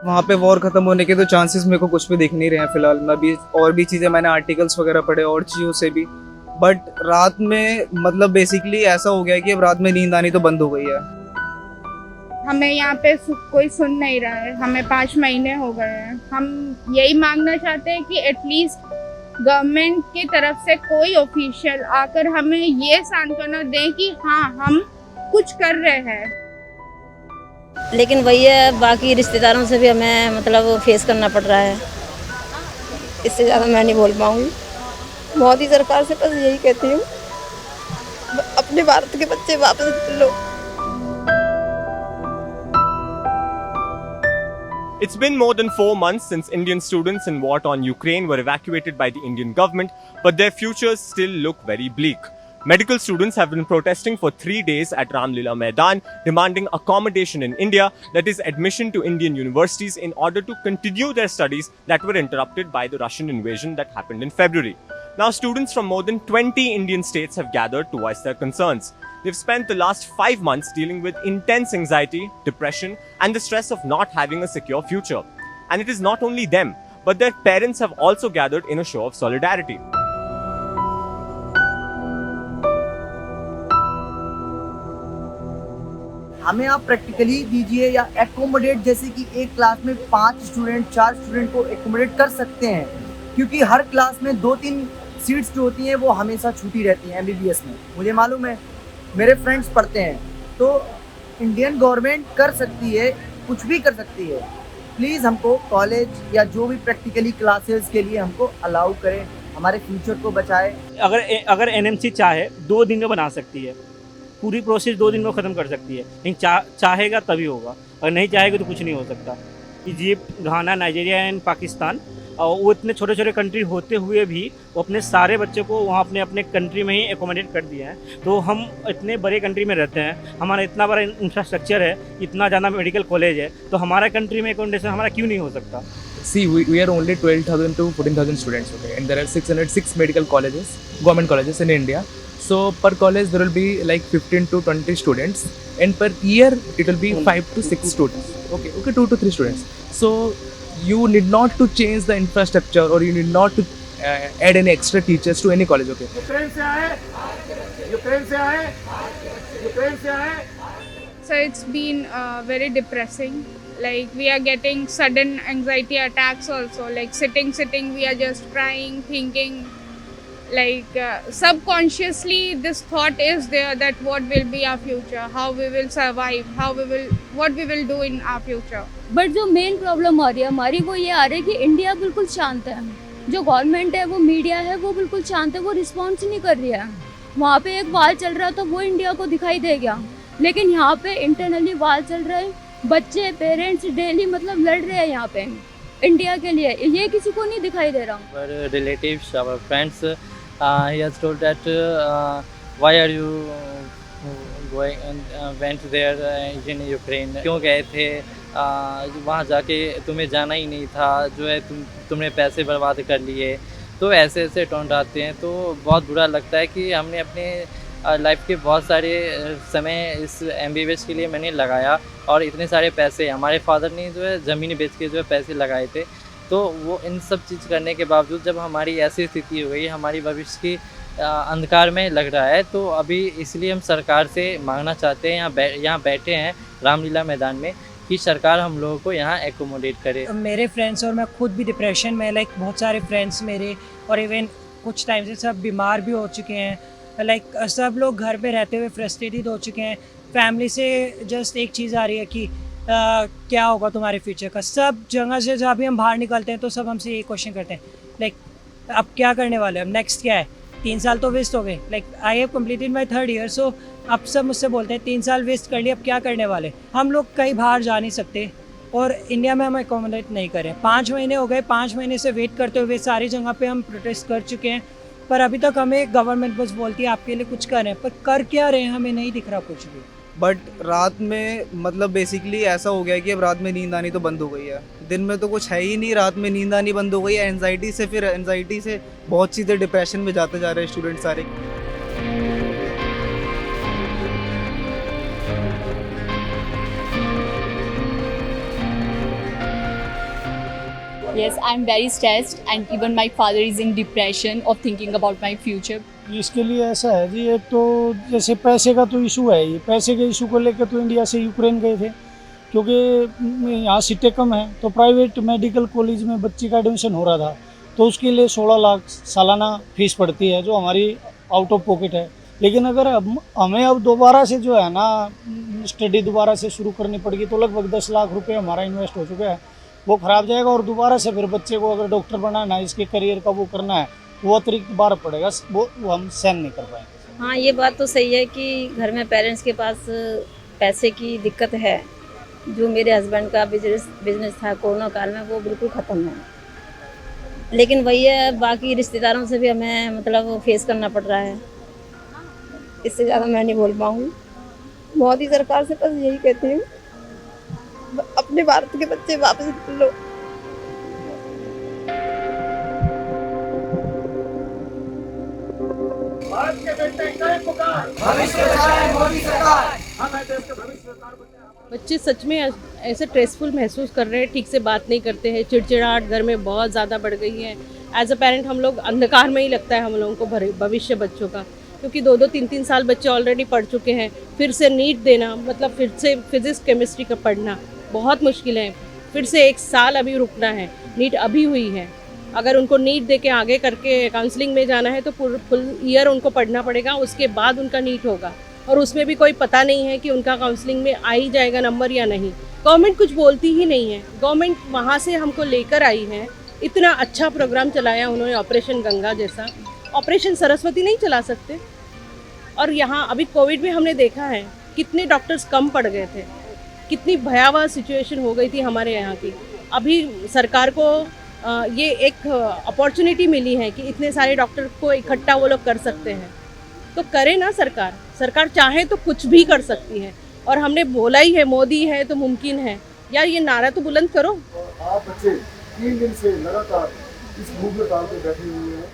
वहाँ पे वॉर खत्म होने के तो चांसेस मेरे को कुछ भी दिख नहीं रहे हैं फिलहाल। मैं भी और भी चीज़ें मैंने आर्टिकल्स वगैरह पढ़े और चीज़ों से भी, बट रात में मतलब बेसिकली ऐसा हो गया है कि अब रात में नींद आनी तो बंद हो गई है। हमें यहाँ पे कोई सुन नहीं रहा है। हमें 5 महीने हो गए हैं। हम यही मांगना चाहते हैं कि एटलीस्ट गवर्नमेंट की तरफ से कोई ऑफिशियल आकर हमें ये सांत्वना दें कि हाँ, हम कुछ कर रहे हैं। लेकिन वही है, बाकी रिश्तेदारों से भी हमें मतलब फेस करना पड़ रहा है। इससे ज़्यादा मैं नहीं बोल पाऊँगी। मोदी सरकार से बस यही कहती हूँ, अपने भारत के बच्चे वापस लो। It's been more than 4 months since Indian students in war-torn Ukraine were evacuated by the Indian government, but their futures still look very bleak. Medical students have been protesting for 3 days at Ramlila Maidan, demanding accommodation in India, that is admission to Indian universities, in order to continue their studies that were interrupted by the Russian invasion that happened in February. Now, students from more than 20 Indian states have gathered to voice their concerns. They've spent the last 5 months dealing with intense anxiety, depression, and the stress of not having a secure future. And it is not only them, but their parents have also gathered in a show of solidarity. हमें आप practically दीजिए या accommodate, जैसे कि एक class में 5 student 4 student को accommodate कर सकते हैं, क्योंकि हर क्लास में 2-3 सीट्स जो होती हैं वो हमेशा छूटी रहती हैं एमबीबीएस में। मुझे मालूम है, मेरे फ्रेंड्स पढ़ते हैं। तो इंडियन गवर्नमेंट कर सकती है, कुछ भी कर सकती है। प्लीज़ हमको कॉलेज या जो भी प्रैक्टिकली क्लासेस के लिए हमको अलाउ करें, हमारे फ्यूचर को बचाए। अगर एनएमसी चाहे 2 दिन में बना सकती है, पूरी प्रोसेस 2 दिन में ख़त्म कर सकती है, लेकिन चाहेगा तभी होगा, अगर नहीं चाहेगा तो कुछ नहीं हो सकता। Egypt, Ghana, Nigeria and Pakistan, और वो इतने छोटे छोटे कंट्री होते हुए भी वो अपने सारे बच्चों को वहाँ अपने कंट्री में ही एकोमोडेट कर दिया है। तो हम इतने बड़े कंट्री में रहते हैं, हमारा इतना बड़ा इंफ्रास्ट्रक्चर है, इतना ज़्यादा मेडिकल कॉलेज है, तो हमारा कंट्री में एकोमोडेशन हमारा क्यों नहीं हो सकता? See, we are only 12,000 to 14,000 students, okay, and there are 606 medical colleges, government colleges in India. So per college there will be like 15 to 20 students, and per year it will be 5 to 6 students. Okay, 2 to 3 students. So you need not to change the infrastructure, or you need not to add any extra teachers to any college. Okay. Ukraine से आए। So it's been very depressing. Like we are getting sudden anxiety attacks also. Like sitting, we are just crying, thinking. Like subconsciously this thought is there that what will be our future, how we will survive, what we will do in our future. But जो main problem आ रही है हमारी वो ये आ रही है कि India बिल्कुल शांत है। जो गवर्नमेंट है, वो मीडिया है, वो बिल्कुल शांत है, वो रिस्पॉन्स नहीं कर रही है। वहाँ पे एक वार चल रहा तो वो इंडिया को दिखाई दे गया, लेकिन यहाँ पे इंटरनली वार चल रहा है। बच्चे, पेरेंट्स डेली मतलब लड़ रहे हैं यहाँ पे इंडिया के लिए, ये किसी को नहीं दिखाई दे रहा। Our relatives, our friends, he has told that why are you going went there in Ukraine? क्यों गए थे वहाँ जाके? तुम्हें जाना ही नहीं था, जो है तुमने पैसे बर्बाद कर लिए। तो ऐसे टोंट आते हैं, तो बहुत बुरा लगता है कि हमने अपने लाइफ के बहुत सारे समय इस एमबीबीएस के लिए मैंने लगाया, और इतने सारे पैसे हमारे फादर ने जो है ज़मीन बेच के जो है पैसे लगाए थे। तो वो इन सब चीज़ करने के बावजूद जब हमारी ऐसी स्थिति हो गई, हमारी भविष्य की अंधकार में लग रहा है, तो अभी इसलिए हम सरकार से मांगना चाहते हैं, यहाँ बैठे हैं रामलीला मैदान में, कि सरकार हम लोगों को यहाँ एकोमोडेट करे। मेरे फ्रेंड्स और मैं खुद भी डिप्रेशन में, लाइक बहुत सारे फ्रेंड्स मेरे, और इवन कुछ टाइम से सब बीमार भी हो चुके हैं। लाइक सब लोग घर पे रहते हुए फ्रस्ट्रेटेड हो चुके हैं। फैमिली से जस्ट एक चीज़ आ रही है कि क्या होगा तुम्हारे फ्यूचर का। सब जगह से जब भी हम बाहर निकलते हैं तो सब हमसे ये क्वेश्चन करते हैं, लाइक अब क्या करने वाले हैं, अब नेक्स्ट क्या है। 3 साल तो वेस्ट हो गए, like I have completed my 3rd year, so अब सब मुझसे बोलते हैं 3 साल वेस्ट कर लिए, अब क्या करने वाले। हम लोग कहीं बाहर जा नहीं सकते, और इंडिया में हम एकोमोडेट नहीं करें। 5 महीने हो गए, 5 महीने से वेट करते हुए सारी जगह पे हम प्रोटेस्ट कर चुके हैं, पर अभी तक हमें गवर्नमेंट बस बोलती है आपके लिए कुछ कर रहे हैं, पर कर क्या रहे हैं हमें नहीं दिख रहा कुछ भी। बट रात में मतलब बेसिकली ऐसा हो गया है कि अब रात में नींद आनी तो बंद हो गई है। दिन में तो कुछ है ही नहीं, रात में नींद आनी बंद हो गई है। एनजाइटी से बहुत चीज़ें डिप्रेशन में जाते जा रहे हैं स्टूडेंट सारे। Yes, I'm very stressed and even my father is in depression of thinking about my future. इसके लिए ऐसा है जी, एक तो जैसे पैसे का तो इशू है ही। पैसे के इशू को लेकर तो इंडिया से यूक्रेन गए थे, क्योंकि यहाँ सीटें कम हैं। तो प्राइवेट मेडिकल कॉलेज में बच्ची का एडमिशन हो रहा था, तो उसके लिए 16 लाख सालाना फीस पड़ती है, जो हमारी आउट ऑफ पॉकेट है। लेकिन अगर हमें अब दोबारा से जो है ना स्टडी दोबारा से शुरू करनी पड़ेगी, तो लगभग 10 लाख रुपए हमारा इन्वेस्ट हो चुका है, वो खराब जाएगा। और दोबारा से फिर बच्चे को अगर डॉक्टर बनाना है, इसके करियर का वो करना है, वो अतिरिक्त बार पड़ेगा, वो हम सहन नहीं कर पाएंगे। हाँ, ये बात तो सही है कि घर में पेरेंट्स के पास पैसे की दिक्कत है। जो मेरे हस्बैंड का बिजनेस था कोरोना काल में, वो बिल्कुल ख़त्म है। लेकिन वही है, बाकी रिश्तेदारों से भी हमें मतलब फेस करना पड़ रहा है। इससे ज़्यादा मैं नहीं बोल पाऊँगी। मोदी सरकार से बस यही कहती हूँ, अपने भारत के बच्चे वापस लो। भारत के बेटे जय पुकार, भविष्य बचाए मोदी सरकार। हम है देश के भविष्य सरकार बचाए। बच्चे सच में ऐसे स्ट्रेसफुल महसूस कर रहे हैं, ठीक से बात नहीं करते हैं, चिड़चिड़ाहट घर में बहुत ज़्यादा बढ़ गई है। एज अ पेरेंट हम लोग अंधकार में ही लगता है हम लोगों को भविष्य बच्चों का, क्योंकि 2-2, 3-3 साल बच्चे ऑलरेडी पढ़ चुके हैं। फिर से नीट देना, मतलब फिर से फिजिक्स केमिस्ट्री का पढ़ना बहुत मुश्किल है। फिर से 1 साल अभी रुकना है। नीट अभी हुई है, अगर उनको नीट दे के आगे करके काउंसलिंग में जाना है तो फुल ईयर उनको पढ़ना पड़ेगा, उसके बाद उनका नीट होगा। और उसमें भी कोई पता नहीं है कि उनका काउंसलिंग में आ ही जाएगा नंबर या नहीं। गवर्नमेंट कुछ बोलती ही नहीं है। गवर्नमेंट वहाँ से हमको लेकर आई है, इतना अच्छा प्रोग्राम चलाया उन्होंने, ऑपरेशन गंगा जैसा। ऑपरेशन सरस्वती नहीं चला सकते? और यहाँ अभी कोविड में हमने देखा है कितने डॉक्टर्स कम पड़ गए थे, कितनी भयावह सिचुएशन हो गई थी हमारे यहाँ की। अभी सरकार को ये एक अपॉर्चुनिटी मिली है कि इतने सारे डॉक्टर को इकट्ठा वो लोग कर सकते हैं, तो करे ना सरकार। सरकार चाहे तो कुछ भी कर सकती है। और हमने बोला ही है, मोदी है तो मुमकिन है। यार ये नारा तो बुलंद करो। आप बच्चे 3 दिन से लगातार इस भूख हड़ताल पे बैठे हुए हैं।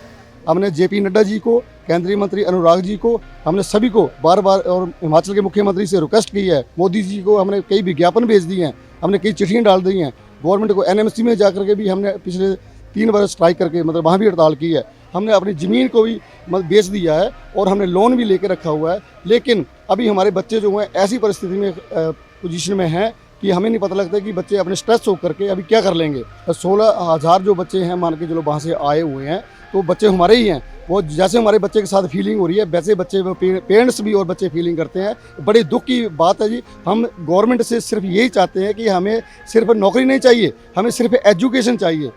हमने जेपी नड्डा जी को, केंद्रीय मंत्री अनुराग जी को, हमने सभी को बार बार, और हिमाचल के मुख्यमंत्री से रिक्वेस्ट की है। मोदी जी को हमने कई विज्ञापन भेज दिए हैं, हमने कई चिट्ठियाँ डाल दी हैं। गवर्नमेंट को एनएमसी में जा करके भी हमने पिछले 3 बार स्ट्राइक करके मतलब वहाँ भी हड़ताल की है। हमने अपनी ज़मीन को भी बेच दिया है और हमने लोन भी लेके रखा हुआ है। लेकिन अभी हमारे बच्चे जो हैं ऐसी परिस्थिति में पोजीशन में हैं कि हमें नहीं पता लगता कि बच्चे अपने स्ट्रेस हो करके अभी क्या कर लेंगे। 16,000 जो बच्चे हैं मान के चलो वहाँ से आए हुए हैं, तो बच्चे हमारे ही हैं। वो जैसे हमारे बच्चे के साथ फीलिंग हो रही है, वैसे बच्चे पेरेंट्स भी और बच्चे फीलिंग करते हैं। बड़ी दुख की बात है जी। हम गवर्नमेंट से सिर्फ यही चाहते हैं कि हमें सिर्फ नौकरी नहीं चाहिए, हमें सिर्फ एजुकेशन चाहिए।